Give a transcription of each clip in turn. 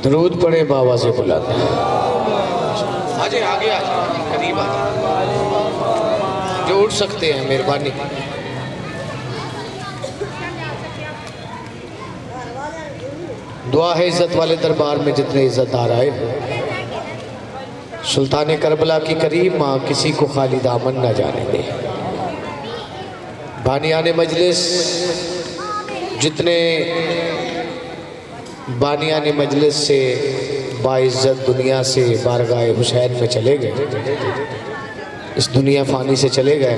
درود پڑھیں بابا سے بلند. آجے آگے آجے قریب آجے جو اٹھ سکتے ہیں مہربانی. دعا ہے عزت والے دربار میں جتنے عزت دار آئے سلطان کربلا کی کریم ماں کسی کو خالی دامن نہ جانے دے. بانیان مجلس جتنے بانیان مجلس سے باعزت دنیا سے بارگاہ حسین میں چلے گئے، اس دنیا فانی سے چلے گئے،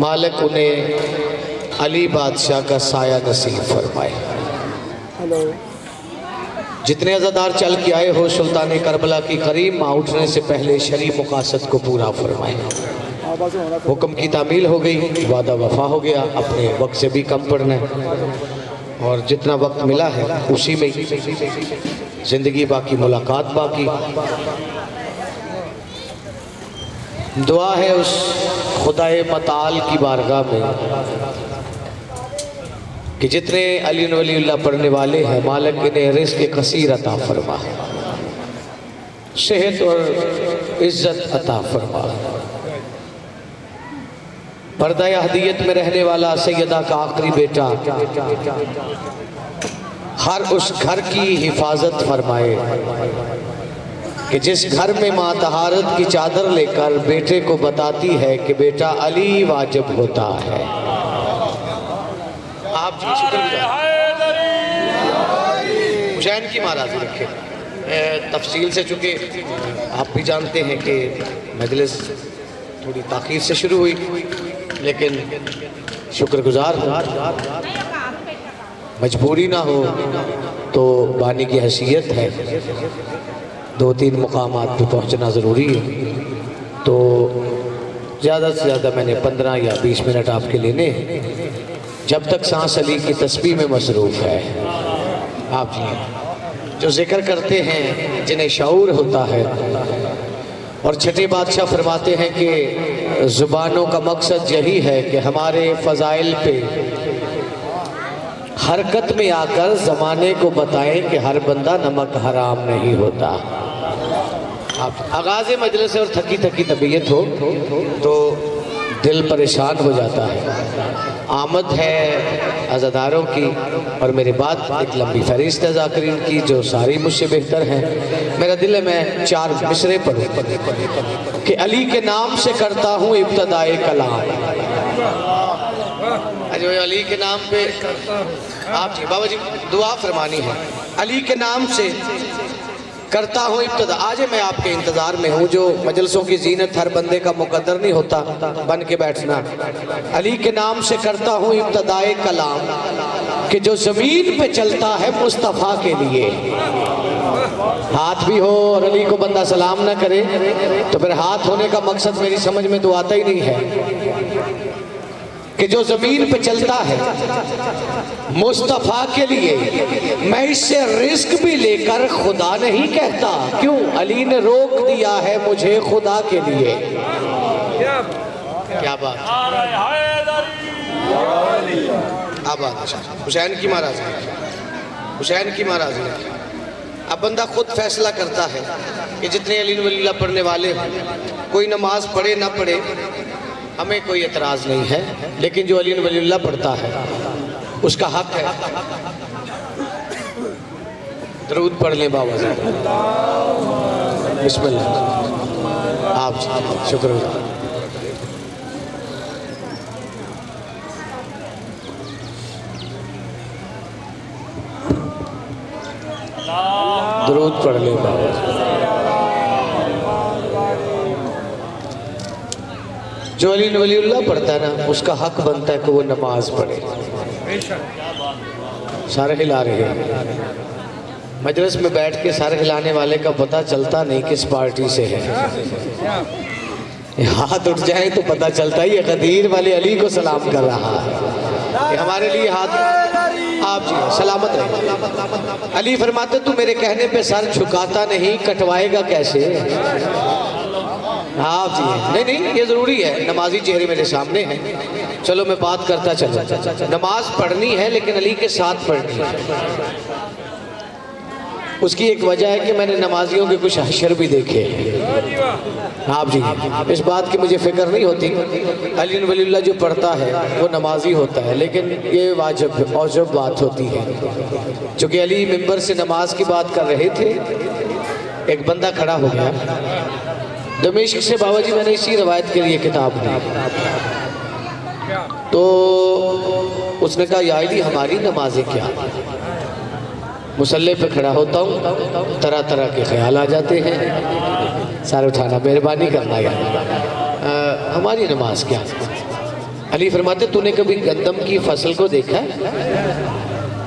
مالک انہیں علی بادشاہ کا سایہ نصیب فرمائے. جتنے عزادار چل کے آئے ہو سلطان کربلا کی کریم ماں اٹھنے سے پہلے شرعی مقاصد کو پورا فرمائے. حکم کی تعمیل ہو گئی، وعدہ وفا ہو گیا، اپنے وقت سے بھی کم پڑھنا ہے اور جتنا وقت ملا ہے اسی میں زندگی باقی، ملاقات باقی. دعا ہے اس خدائے متعال کی بارگاہ میں کہ جتنے علی ولی اللہ پڑھنے والے ہیں مالک انہیں رزق کثیر عطا فرما، صحت اور عزت عطا فرما. پردہ احدیت میں رہنے والا سیدہ کا آخری بیٹا ہر اس گھر کی حفاظت فرمائے کہ جس گھر میں ماں طہارت کی چادر لے کر بیٹے کو بتاتی ہے کہ بیٹا علی واجب ہوتا ہے. آپ جی شکر حسین کی مہاراجی رکھے. تفصیل سے چونکہ آپ بھی جانتے ہیں کہ مجلس تھوڑی تاخیر سے شروع ہوئی لیکن شکر گزار ہوں، مجبوری نہ ہو تو بانی کی حیثیت ہے 2-3 مقامات پہ پہنچنا ضروری ہے. تو زیادہ سے زیادہ میں نے 15 یا 20 منٹ آپ کے لینے جب تک سانس علی کی تسبیح میں مصروف ہے. آپ جی جو ذکر کرتے ہیں جنہیں شعور ہوتا ہے، اور چھٹے بادشاہ فرماتے ہیں کہ زبانوں کا مقصد یہی ہے کہ ہمارے فضائل پہ حرکت میں آ کر زمانے کو بتائیں کہ ہر بندہ نمک حرام نہیں ہوتا. آغاز مجلس اور تھکی تھکی طبیعت ہو تو دل پریشان ہو جاتا ہے. آمد ہے عزاداروں کی اور میرے بعد ایک لمبی فہرست ہے ذاکرین کی جو ساری مجھ سے بہتر ہیں. میرا دل ہے میں 4 مصرے پڑھوں کہ علی کے نام سے کرتا ہوں ابتدائے کلام. جو علی کے نام پہ آپ جی بابا جی دعا فرمانی ہے. علی کے نام سے کرتا ہوں ابتدا. آج میں آپ کے انتظار میں ہوں. جو مجلسوں کی زینت ہر بندے کا مقدر نہیں ہوتا بن کے بیٹھنا. علی کے نام سے کرتا ہوں ابتدائے کلام کہ جو زمین پہ چلتا ہے مصطفیٰ کے لیے. ہاتھ بھی ہو اور علی کو بندہ سلام نہ کرے تو پھر ہاتھ ہونے کا مقصد میری سمجھ میں تو آتا ہی نہیں ہے. کہ جو زمین پہ چلتا ہے مصطفیٰ کے لیے، میں اس سے رزق بھی لے کر خدا نہیں کہتا. کیوں؟ علی نے روک دیا ہے مجھے خدا کے لیے. کیا بات آباد حسین کی مہاراجی، حسین کی مہاراجی. اب بندہ خود فیصلہ کرتا ہے کہ جتنے علی ولی اللہ پڑھنے والے ہیں کوئی نماز پڑھے نہ پڑھے ہمیں کوئی اعتراض نہیں ہے، لیکن جو علی ولی اللہ پڑھتا ہے اس کا حق ہے. درود پڑھ لیں بابا زیادہ. بسم اللہ. آپ شکر گزار. درود پڑھ لیں بابا. جو علی ولی اللہ پڑھتا ہے نا اس کا حق بنتا ہے کہ وہ نماز پڑھے. سارے ہلا رہے ہیں. مجلس میں بیٹھ کے سارے ہلانے والے کا پتہ چلتا نہیں کس پارٹی سے ہے. ہاتھ اٹھ جائیں تو پتہ چلتا ہی ہے غدیر والے علی کو سلام کر رہا ہے. کہ ہمارے لیے ہاتھ آپ جی سلامت رہے. علی فرماتے تو میرے کہنے پہ سر جھکاتا نہیں کٹوائے گا کیسے؟ آپ جی نہیں یہ ضروری ہے. نمازی چہرے میرے سامنے ہیں. چلو میں بات کرتا چلو. نماز پڑھنی ہے لیکن علی کے ساتھ پڑھنی ہے. اس کی ایک وجہ ہے کہ میں نے نمازیوں کے کچھ حشر بھی دیکھے ہیں۔ آپ جی اس بات کی مجھے فکر نہیں ہوتی، علی ولی اللہ جو پڑھتا ہے وہ نمازی ہوتا ہے، لیکن یہ واجب اوجب بات ہوتی ہے۔ چونکہ علی ممبر سے نماز کی بات کر رہے تھے، ایک بندہ کھڑا ہو گیا دمشق سے، بابا جی میں نے اسی روایت کے لیے کتاب لی، تو اس نے کہا یا علی ہماری نمازیں کیا؟ مصلی پہ کھڑا ہوتا ہوں، طرح طرح کے خیال آ جاتے ہیں، سارے اٹھانا مہربانی کرنا یار، ہماری نماز کیا؟ علی فرماتے تو نے کبھی گندم کی فصل کو دیکھا ہے؟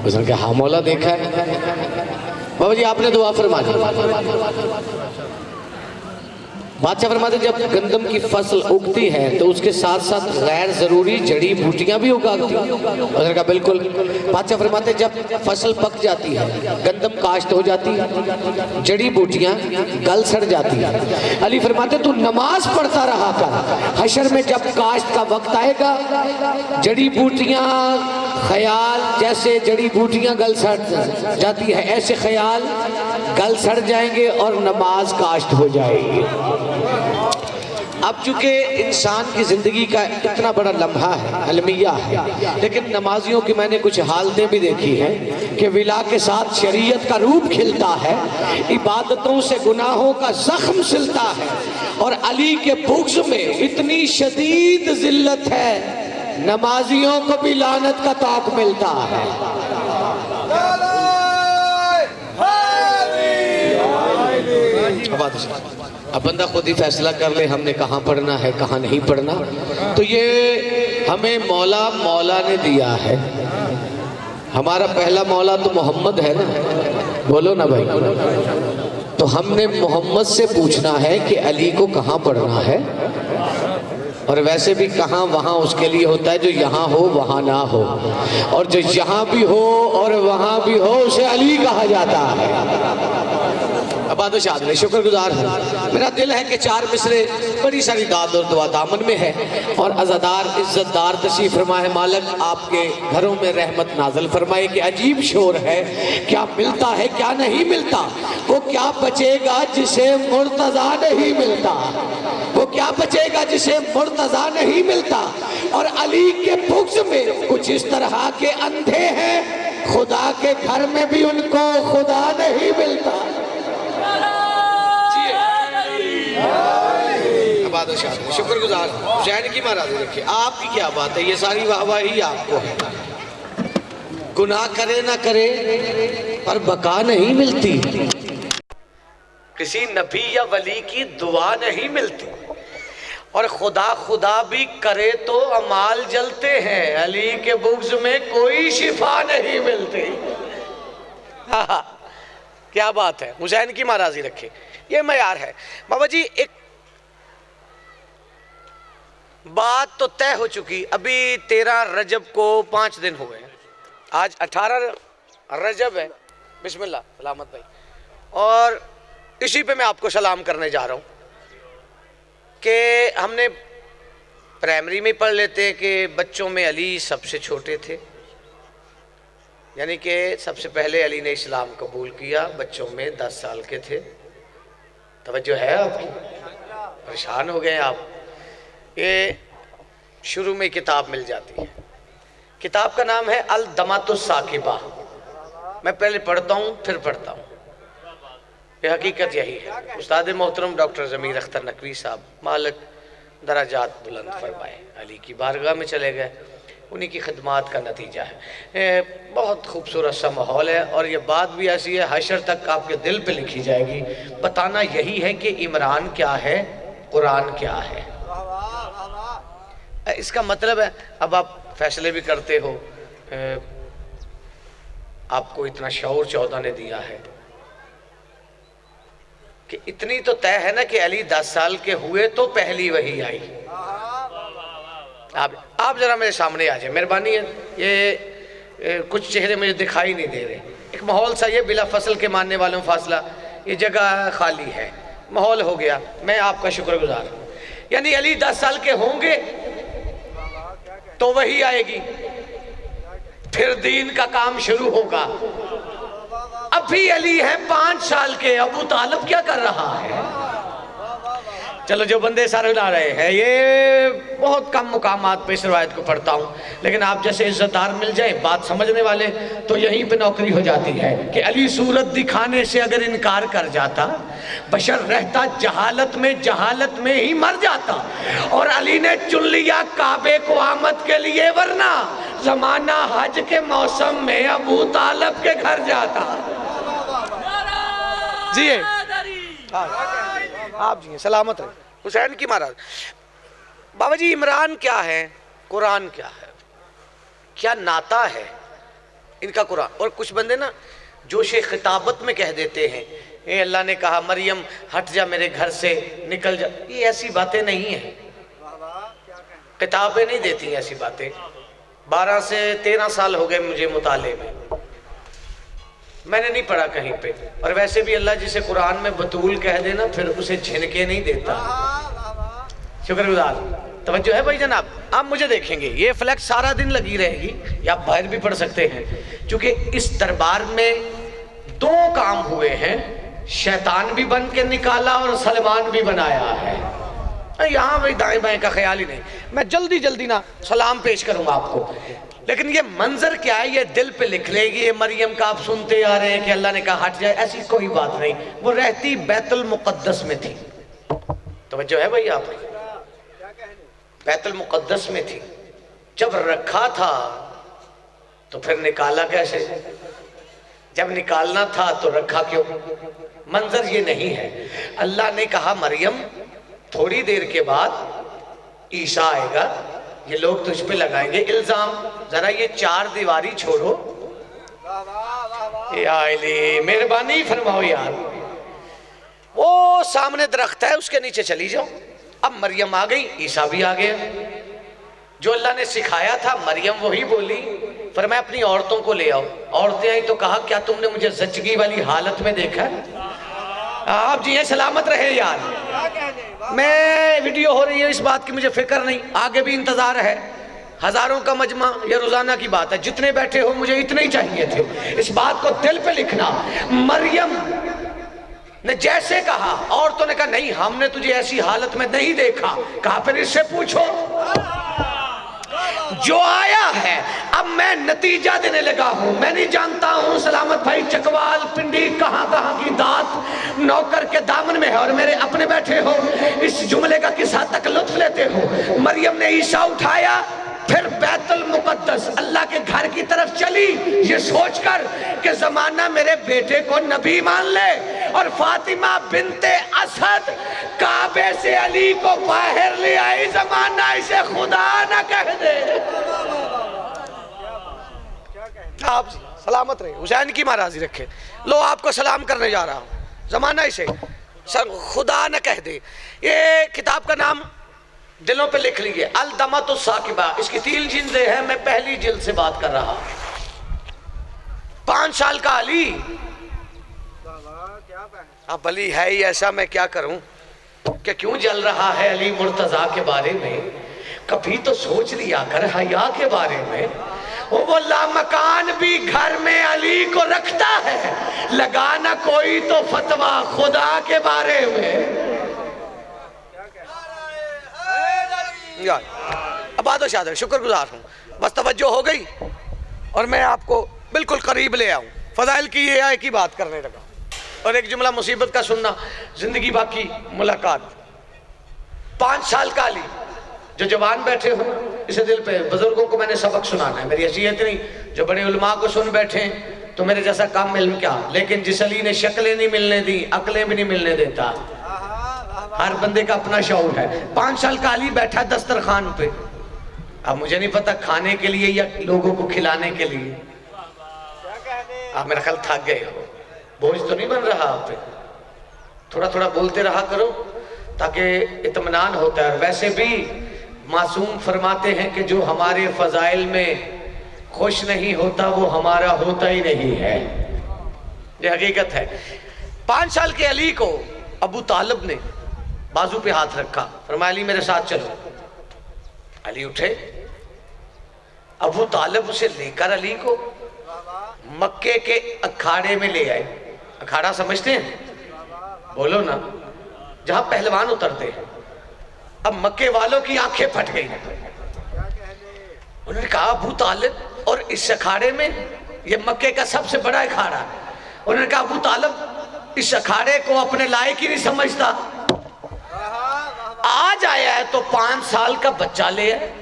اس نے کہا ہاں مولا دیکھا ہے۔ بابا جی آپ نے دعا فرما دی۔ بادشاہ فرماتے جب گندم کی فصل اگتی ہے تو اس کے ساتھ ساتھ غیر ضروری جڑی بوٹیاں بھی اگاتی ہیں؟ اس نے کہا بالکل۔ بادشاہ فرماتے جب فصل پک جاتی ہے، گندم کاشت ہو جاتی ہے، جڑی بوٹیاں گل سڑ جاتی ہیں۔ علی فرماتے تو نماز پڑھتا رہا کر، حشر میں جب کاشت کا وقت آئے گا، جڑی بوٹیاں خیال جیسے جڑی بوٹیاں گل سڑ جاتی ہے ایسے خیال گل سڑ جائیں گے اور نماز کاشت ہو جائے گی۔ اب چونکہ انسان کی زندگی کا اتنا بڑا لمحہ ہے، المیہ ہے، لیکن نمازیوں کی میں نے کچھ حالتیں بھی دیکھی ہیں کہ ولا کے ساتھ شریعت کا روپ کھلتا ہے، عبادتوں سے گناہوں کا زخم سلتا ہے، اور علی کے بغض میں اتنی شدید ذلت ہے نمازیوں کو بھی لعنت کا طوق ملتا ہے۔ اب بندہ خود ہی فیصلہ کر لے ہم نے کہاں پڑھنا ہے کہاں نہیں پڑھنا، تو یہ ہمیں مولا نے دیا ہے۔ ہمارا پہلا مولا تو محمد ہے نا، بولو نا بھائی، تو ہم نے محمد سے پوچھنا ہے کہ علی کو کہاں پڑھنا ہے، اور ویسے بھی کہاں وہاں اس کے لیے ہوتا ہے جو یہاں ہو وہاں نہ ہو، اور جو یہاں بھی ہو اور وہاں بھی ہو اسے علی کہا جاتا ہے۔ عباد و شادر شکر گزار ہوں، میرا دل ہے کہ چار مصرے بڑی ساری داد اور دعا دامن میں ہے، اور عزادار عزت دار تشریف فرمائے مالک آپ کے گھروں میں رحمت نازل فرمائے کہ عجیب شور ہے، کیا ملتا ہے کیا نہیں ملتا، وہ کیا بچے گا جسے مرتضیٰ نہیں ملتا، وہ کیا بچے گا جسے مرتضیٰ نہیں ملتا، اور علی کے بغض میں کچھ اس طرح کے اندھے ہیں خدا کے گھر میں بھی ان کو خدا نہیں ملتا۔ شکر گزار حسین کی مہاراجی رکھے، آپ کی کیا بات ہے، یہ ساری واہی آپ کو ہے۔ گناہ کرے نہ کرے پر بقا نہیں ملتی، کسی نبی یا ولی کی دعا نہیں ملتی، اور خدا بھی کرے تو اعمال جلتے ہیں، علی کے بغض میں کوئی شفا نہیں ملتی۔ کیا بات ہے، حسین کی مہاراجی رکھے، یہ معیار ہے۔ بابا جی ایک بات تو طے ہو چکی، ابھی 13 رجب کو 5 دن ہوئے ہیں، آج 18 رجب ہے، بسم اللہ سلامت بھائی، اور اسی پہ میں آپ کو سلام کرنے جا رہا ہوں کہ ہم نے پرائمری میں پڑھ لیتے ہیں کہ بچوں میں علی سب سے چھوٹے تھے، یعنی کہ سب سے پہلے علی نے اسلام قبول کیا، بچوں میں 10 سال کے تھے۔ توجہ ہے آپ کی، پریشان ہو گئے آپ، یہ شروع میں کتاب مل جاتی ہے، کتاب کا نام ہے الدمۃ الثاقبہ، میں پہلے پڑھتا ہوں پھر پڑھتا ہوں، یہ حقیقت یہی ہے۔ استاد محترم ڈاکٹر ضمیر اختر نقوی صاحب مالک درجات بلند فرمائے، علی کی بارگاہ میں چلے گئے، انہی کی خدمات کا نتیجہ ہے۔ بہت خوبصورت سا ماحول ہے، اور یہ بات بھی ایسی ہے حشر تک آپ کے دل پہ لکھی جائے گی، بتانا یہی ہے کہ عمران کیا ہے، قرآن کیا ہے۔ اس کا مطلب ہے اب آپ فیصلے بھی کرتے ہو، آپ کو اتنا شعور 14 نے دیا ہے کہ اتنی تو طے ہے نا کہ علی 10 سال کے ہوئے تو پہلی وحی آئی۔ آپ ذرا میرے سامنے آ جائیں، مہربانی ہے، یہ کچھ چہرے مجھے دکھائی نہیں دے رہے، ایک ماحول سا یہ بلا فصل کے ماننے والوں فاصلہ، یہ جگہ خالی ہے، ماحول ہو گیا، میں آپ کا شکر گزار ہوں۔ یعنی علی 10 سال کے ہوں گے تو وہی آئے گی، پھر دین کا کام شروع ہوگا۔ اب آپ ہی علی ہیں 5 سال کے، ابو طالب کیا کر رہا ہے؟ چلو جو بندے سارے لا رہے ہیں، یہ بہت کم مقامات پہ اس روایت کو پڑھتا ہوں، لیکن آپ جیسے عزت دار مل جائیں بات سمجھنے والے تو یہیں پہ نوکری ہو جاتی ہے کہ علی صورت دکھانے سے اگر انکار کر جاتا بشر رہتا جہالت میں ہی مر جاتا، اور علی نے چن لیا کعبے کو آمد کے لیے، ورنہ زمانہ حج کے موسم میں ابو طالب کے گھر جاتا۔ جی آپ جی سلامت رہے۔ حسین کی مہاراج بابا جی، عمران کیا ہے، قرآن کیا ہے، کیا ناتا ہے ان کا قرآن؟ اور کچھ بندے نا جوش خطابت میں کہہ دیتے ہیں اے اللہ نے کہا مریم ہٹ جا میرے گھر سے، نکل جا، یہ ایسی باتیں نہیں ہیں، کتابیں نہیں دیتی ہیں ایسی باتیں۔ 12 سے 13 سال ہو گئے مجھے مطالعے میں نے نہیں پڑھا کہیں پہ، اور ویسے بھی اللہ جسے قرآن میں بطول کہہ دینا پھر اسے جھنکے نہیں دیتا۔ شکر گزار، توجہ ہے بھائی جناب؟ آپ مجھے دیکھیں گے یہ فلیکس سارا دن لگی رہے گی، یا آپ باہر بھی پڑھ سکتے ہیں، چونکہ اس دربار میں 2 کام ہوئے ہیں، شیطان بھی بن کے نکالا اور سلمان بھی بنایا ہے۔ یہاں بھائی دائیں بائیں کا خیال ہی نہیں، میں جلدی نہ سلام پیش کروں آپ کو، لیکن یہ منظر کیا ہے یہ دل پہ لکھ لے گی۔ یہ مریم کا آپ سنتے آ رہے ہیں کہ اللہ نے کہا ہٹ جائے، ایسی کوئی بات نہیں، وہ رہتی بیت المقدس میں تھی۔ توجہ ہے بھائی؟ آپ بیت المقدس میں تھی، جب رکھا تھا تو پھر نکالا کیسے؟ جب نکالنا تھا تو رکھا کیوں؟ منظر یہ نہیں ہے۔ اللہ نے کہا مریم تھوڑی دیر کے بعد عیسیٰ آئے گا، یہ لوگ تجھ پہ لگائیں گے الزام، ذرا یہ 4 دیواری چھوڑو۔ یا علی مہربانی فرماؤ یار، وہ سامنے درخت ہے اس کے نیچے چلی جاؤ۔ اب مریم آ گئی، عیسیٰ بھی آ گیا، جو اللہ نے سکھایا تھا مریم وہی بولی، فرمایا اپنی عورتوں کو لے آؤ۔ عورتیں آئی تو کہا کیا تم نے مجھے زچگی والی حالت میں دیکھا ہے؟ آپ جی ہیں سلامت رہے یار، میں ویڈیو ہو رہی ہے اس بات کی مجھے فکر نہیں، آگے بھی انتظار ہے، ہزاروں کا مجمع، یہ روزانہ کی بات ہے، جتنے بیٹھے ہو مجھے اتنے ہی چاہیے تھے، اس بات کو دل پہ لکھنا۔ مریم نے جیسے کہا، عورتوں نے کہا نہیں ہم نے تجھے ایسی حالت میں نہیں دیکھا، کہا پھر اس سے پوچھو جو آیا ہے۔ اب میں نتیجہ دینے لگا ہوں، میں نہیں جانتا ہوں سلامت بھائی چکوال پنڈی کہاں کی دات نوکر کے دامن میں ہے، اور میرے اپنے بیٹھے ہو اس جملے کا کس حد تک لطف لیتے ہو۔ مریم نے عیسیٰ اٹھایا، پھر بیت المقدس اللہ کے گھر کی طرف چلی، یہ سوچ کر کہ زمانہ میرے بیٹے کو نبی مان لے، اور فاطمہ بنت اسد کعبے سے علی کو باہر لے آئی، زمانہ اسے خدا نہ کہہ دے۔ آپ سلامت رہے، حسین کی مہاراجی رکھے، لو آپ کو سلام کرنے جا رہا ہوں، زمانہ اسے خدا نہ کہہ دے۔ یہ کتاب کا نام دلوں پہ لکھ لیجئے، الدمۃ الثاقبہ، اس کی 3 جلدیں ہیں، میں پہلی جلد سے بات کر رہا ہوں۔ 5 سال کا علی، اب علی ہے ہی ایسا، میں کیا کروں کہ کیوں جل رہا ہے علی مرتضیٰ کے بارے میں؟ کبھی تو سوچ لیا کر حیا کے بارے میں۔ وہ لامکان بھی گھر میں علی کو رکھتا ہے، لگانا کوئی تو فتویٰ خدا کے بارے میں۔ عباد و شادر شکر گزار ہوں، بس توجہ ہو گئی، اور میں آپ کو بالکل قریب لے آؤں، فضائل کی یہ آئے کی بات کرنے لگا، اور ایک جملہ مصیبت کا سننا، زندگی باقی ملاقات۔ 5 سال کا علی، جو جوان بیٹھے ہوں اسے دل پہ، بزرگوں کو میں نے سبق سنانا ہے، میری حیثیت نہیں، جو بڑے علماء کو سن بیٹھے تو میرے جیسا کام علم کیا، لیکن جس علی نے شکلیں نہیں ملنے دی عقلیں بھی نہیں ملنے دیتا، ہر بندے کا اپنا شعور ہے۔ 5 سال کا علی بیٹھا دسترخوان پہ، اب مجھے نہیں پتا کھانے کے لیے یا لوگوں کو کھلانے کے لیے، آپ میرا خیال تھک گئے ہو، بوجھ تو نہیں بن رہا آپ پہ، تھوڑا تھوڑا بولتے رہا کرو تاکہ اطمینان ہوتا ہے۔ اور ویسے بھی معصوم فرماتے ہیں کہ جو ہمارے فضائل میں خوش نہیں ہوتا وہ ہمارا ہوتا ہی نہیں ہے، یہ حقیقت ہے۔ 5 سال کے علی کو ابو طالب نے بازو پہ ہاتھ رکھا، فرمایا علی میرے ساتھ چلو۔ علی اٹھے، ابو طالب اسے لے کر علی کو مکے کے اکھاڑے میں لے آئے. اکھاڑا سمجھتے ہیں؟ بولو نا. جہاں پہلوان اترتے ہیں. اب مکے والوں کی آنکھیں پھٹ گئی. انہوں نے کہا ابو طالب، اور اس اکھاڑے میں، یہ مکے کا سب سے بڑا اکھاڑا. انہوں نے کہا ابو طالب اس اکھاڑے کو اپنے لائق ہی نہیں سمجھتا. آج آیا ہے تو 5 سال کا بچہ لے آئے.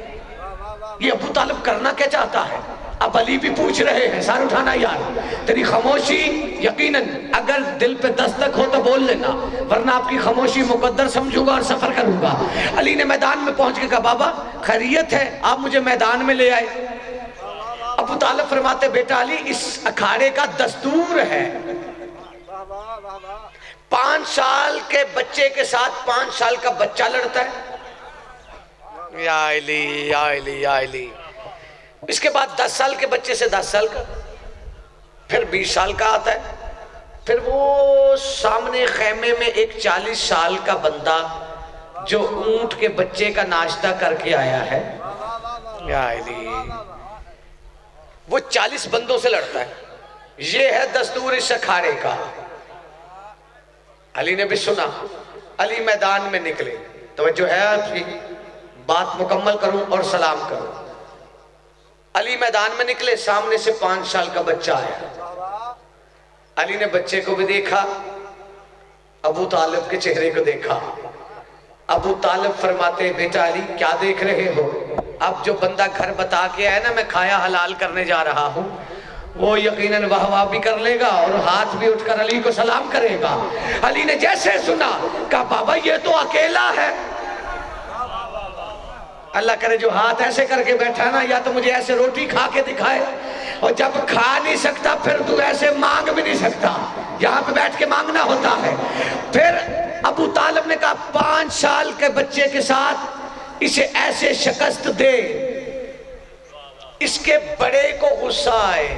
یہ ابو طالب کرنا کیا چاہتا ہے؟ اب علی بھی پوچھ رہے ہیں. سار اٹھانا یار. تیری خاموشی یقیناً اگر دل پہ دستک ہو تو بول لینا، ورنہ آپ کی خاموشی مقدر سمجھوں گا اور سفر کروں گا. علی نے میدان میں پہنچ کے کہا بابا خیریت ہے، آپ مجھے میدان میں لے آئے. ابو طالب فرماتے بیٹا علی اس اکھاڑے کا دستور ہے 5 سال کے بچے کے ساتھ 5 سال کا بچہ لڑتا ہے. یا علی یا علی یا علی. اس کے بعد 10 سال کے بچے سے 10 سال کا، پھر 20 سال کا آتا ہے. پھر وہ سامنے خیمے میں ایک 40 سال کا بندہ جو اونٹ کے بچے کا ناشتہ کر کے آیا ہے. یا علی. وہ 40 بندوں سے لڑتا ہے. یہ ہے دستور اس اکھاڑے کا. علی نے بھی سنا. علی میدان میں نکلے. توجہ ہے آپ کی بات مکمل کروں اور سلام کروں. علی میدان میں نکلے. سامنے سے 5 سال کا بچہ آیا. علی نے بچے کو بھی دیکھا، ابو طالب کے چہرے کو دیکھا. ابو طالب فرماتے بیٹا علی کیا دیکھ رہے ہو؟ اب جو بندہ گھر بتا کے آیا نا میں کھایا حلال کرنے جا رہا ہوں، وہ یقیناً واہ واہ بھی کر لے گا اور ہاتھ بھی اٹھ کر علی کو سلام کرے گا. علی نے جیسے سنا کہا بابا یہ تو اکیلا ہے. اللہ کرے جو ہاتھ ایسے کر کے بیٹھا نا، یا تو مجھے ایسے روٹی کھا کے دکھائے، اور جب کھا نہیں سکتا پھر تو ایسے مانگ بھی نہیں سکتا. یہاں پہ بیٹھ کے مانگنا ہوتا ہے. پھر ابو طالب نے کہا 5 سال کے بچے کے ساتھ اسے ایسے شکست دے. اس کے بڑے کو غصہ آئے.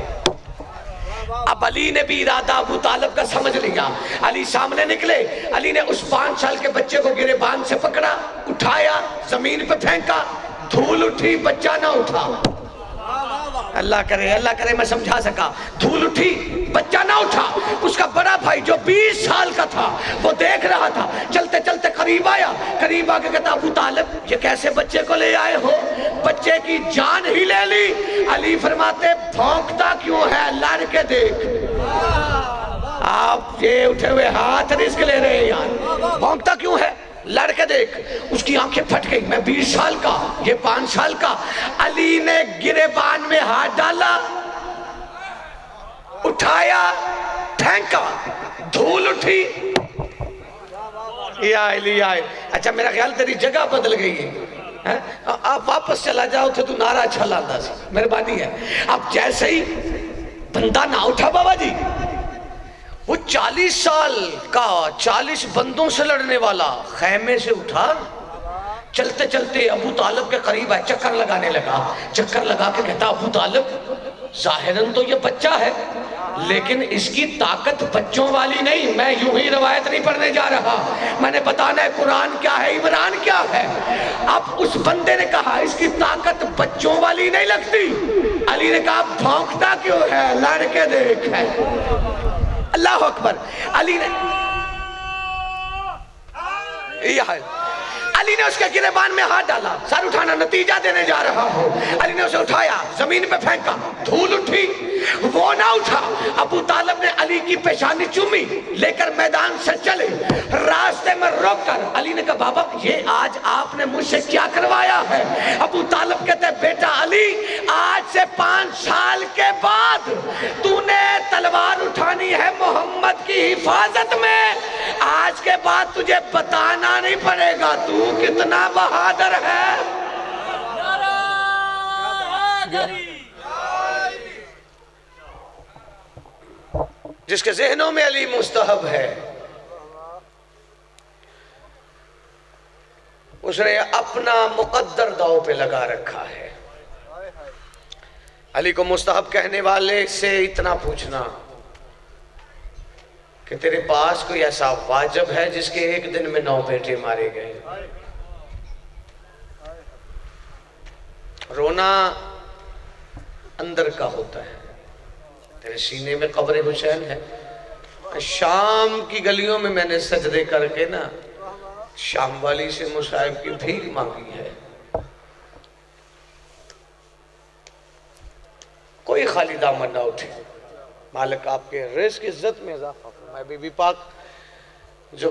اب علی نے بھی ارادہ ابو طالب کا سمجھ لیا. علی سامنے نکلے. علی نے اس 5 سال کے بچے کو گریبان سے پکڑا، اٹھایا، زمین پہ پھینکا. دھول اٹھی، بچہ نہ اٹھا. اللہ کرے میں سمجھا سکا. دھول اٹھی، بچہ نہ اٹھا. اس کا بڑا بھائی جو 20 سال کا تھا وہ دیکھ رہا تھا. چلتے چلتے قریب آیا. قریب آ کے کہتا ابو طالب یہ کیسے بچے کو لے آئے ہو؟ بچے کی جان ہی لے لی. علی فرماتے بھونکتا کیوں ہے؟ لڑ کے دیکھ. آپ یہ اٹھے ہوئے ہاتھ رزق لے رہے ہیں یار. بھونکتا کیوں ہے؟ لڑ کے دیکھ. اس کی آنکھیں پھٹ گئی. میں 20 سال کا، یہ 5 سال کا. علی نے گریبان میں ہاتھ ڈالا، اٹھایا، پھینکا. دھول اٹھی. یا علی یا علی. اچھا میرا خیال تیری جگہ بدل گئی ہے. آپ واپس چلا جاؤ تھے تو نعرہ اچھا لاندہ سی. مہربانی ہے. اب جیسے ہی بندہ نہ اٹھا بابا جی، وہ 40 سال کا 40 بندوں سے لڑنے والا خیمے سے اٹھا. چلتے چلتے ابو طالب کے قریب آئے. چکر لگانے لگا. چکر لگا کے کہتا ابو طالب ظاہراً تو یہ بچہ ہے لیکن اس کی طاقت بچوں والی نہیں. میں یوں ہی روایت نہیں پڑھنے جا رہا، میں نے بتانا ہے قرآن کیا ہے، عمران کیا ہے. اب اس بندے نے کہا اس کی طاقت بچوں والی نہیں لگتی. علی نے کہا بھونکتا کیوں ہے؟ لڑ کے دیکھ. ہے اللہ اکبر. علی نے علی نے اس کے گریبان میں ہاتھ ڈالا. سر اٹھانا نتیجہ دینے جا رہا ہوں. علی نے اسے اٹھایا، زمین پہ پھینکا. دھول اٹھی، وہ نہ اٹھا. ابو طالب نے علی کی پیشانی چومی، لے کر میدان سے چلے. راستے میں روک کر علی نے کہا بابا یہ آج آپ نے مجھ سے کیا کروایا ہے؟ ابو طالب کہتے بیٹا علی آج سے 5 سال کے بعد تو نے تلوار اٹھانی ہے محمد کی حفاظت میں. آج کے بعد تجھے بتانا نہیں پڑے گا تو کتنا بہادر ہے. جس کے ذہنوں میں علی مستحب ہے اس نے اپنا مقدر داؤ پہ لگا رکھا ہے. علی کو مستحب کہنے والے سے اتنا پوچھنا کہ تیرے پاس کوئی ایسا واجب ہے جس کے ایک دن میں 9 بیٹے مارے گئے. رونا اندر کا ہوتا ہے. میرے سینے میں قبر حسین ہے. شام کی گلیوں میں میں نے سجدے کر کے نا شام والی سے مصائب کی بھیک مانگی ہے. کوئی خالی دامن نہ اٹھے. مالک آپ کے رزق کی عزت میں اضافہ فرمائے. بی بی پاک جو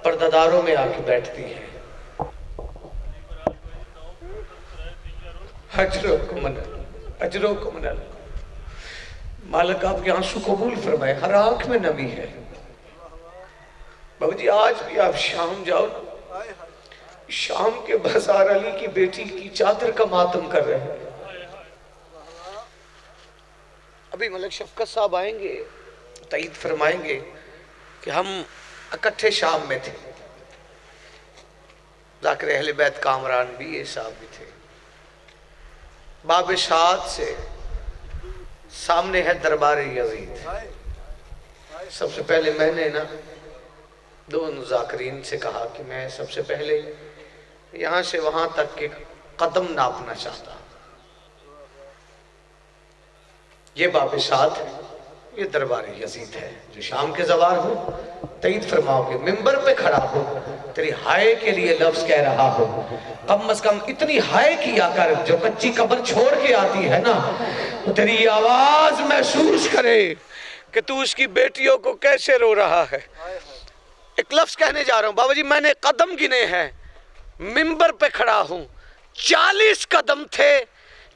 پرداداروں میں آ کے بیٹھتی ہے، اجروں کو منل. مالک آپ کے آنسو قبول فرمائے. ہر آنکھ میں نمی ہے. بابا جی آج بھی آپ شام جاؤ نا، شام کے بازار علی کی بیٹی کی چادر کا ماتم کر رہے ہیں. ابھی ملک شفقت صاحب آئیں گے، تائید فرمائیں گے کہ ہم اکٹھے شام میں تھے. ذاکر اہل بیت کامران بھی یہ صاحب بھی تھے. باب شاد سے سامنے ہے دربار یزید. سب سے پہلے میں نے نا دونوں ذاکرین سے کہا کہ میں سب سے پہلے یہاں سے وہاں تک کے قدم ناپنا چاہتا ہوں. یہ باب شاد ہے، یہ دربار یزید ہے جو شام کے زوار ہو. تائید فرماؤ گے ممبر پہ کھڑا ہو، تیری ہائے کے لیے لفظ کہہ رہا ہو. کم از کم اتنی ہائے کیا کر جو کچی قبر چھوڑ کے آتی ہے نا، تو تیری آواز محسوس کرے کہ تو اس کی بیٹیوں کو کیسے رو رہا ہے. ایک لفظ کہنے جا رہا ہوں. بابا جی میں نے قدم گنے ہیں، ممبر پہ کھڑا ہوں. 40 قدم تھے.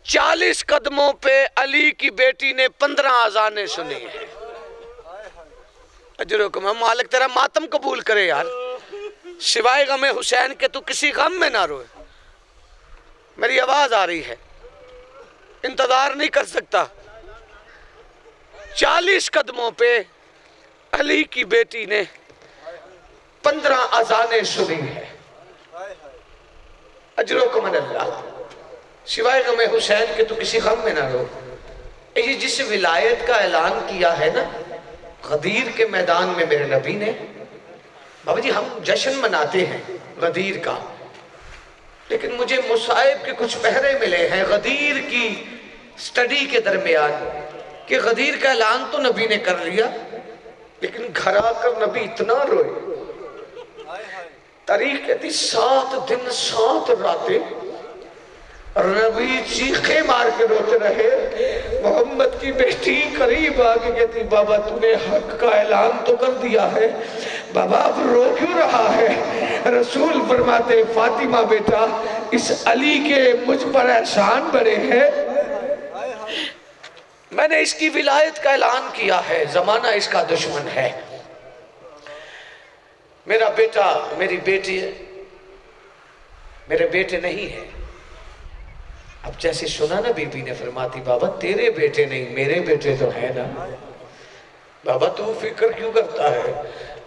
40 قدموں پہ علی کی بیٹی نے 15 اذانیں سنی ہیں. اجرکم. مالک تیرا ماتم قبول کرے یار. سوائے غم حسین کے تو کسی غم میں نہ روئے. میری آواز آ رہی ہے، انتظار نہیں کر سکتا. 40 قدموں پہ علی کی بیٹی نے 15 اذانیں سنی ہیں. اجرکم اللہ. سوائے غم حسین کے تو کسی غم میں نہ رو. یہ جس ولایت کا اعلان کیا ہے نا غدیر کے میدان میں میرے نبی نے. بابا جی ہم جشن مناتے ہیں غدیر کا، لیکن مجھے مصائب کے کچھ پہرے ملے ہیں غدیر کی سٹڈی کے درمیان کہ غدیر کا اعلان تو نبی نے کر لیا، لیکن گھر آ کر نبی اتنا روئے. تاریخ کہتی 7 دن 7 راتیں نبی چیخے مار کے روتے رہے. محمد کی بیٹی قریب آگے کہتی بابا تو نے حق کا اعلان تو کر دیا ہے، بابا اب رو کیوں رہا ہے؟ رسول فرماتے فاطمہ بیٹا اس علی کے مجھ پر احسان بڑے ہیں. میں نے اس کی ولایت کا اعلان کیا ہے، زمانہ اس کا دشمن ہے. میرا بیٹا میری بیٹی میرے بیٹے نہیں ہے. اب جیسے سنا نا بی بی نے فرماتی بابا تیرے بیٹے نہیں میرے بیٹے تو ہے نا. بابا تو فکر کیوں کرتا ہے؟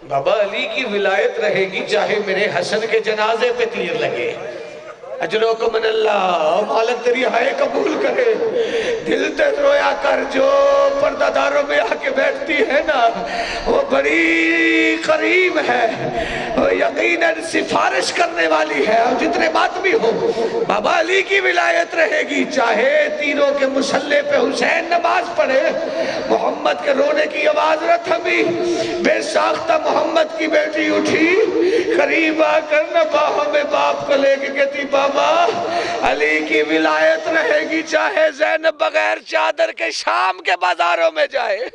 بابا علی کی ولایت رہے گی چاہے میرے حسن کے جنازے پہ تیر لگے. اجرکم من اللہ. مالک تیری ہائے قبول کرے. دل تے رویا کر جو پرداداروں میں آ کے بیٹھتی ہے نا وہ بڑی قریب ہے، وہ یقیناً سفارش کرنے والی ہے. اور جتنے بات بھی ہو بابا علی کی ولایت رہے گی چاہے تیروں کے مسلح پہ حسین نماز پڑھے. محمد کے رونے کی آواز نہ تھمی. بے ساختہ محمد کی بیٹی اٹھی قریب آ کر نہ باہوں میں باپ کو لے کے کہتی بابا علی کی ولایت رہے گی چاہے زینب بغیر چادر کے شام کے بازاروں میں جائے.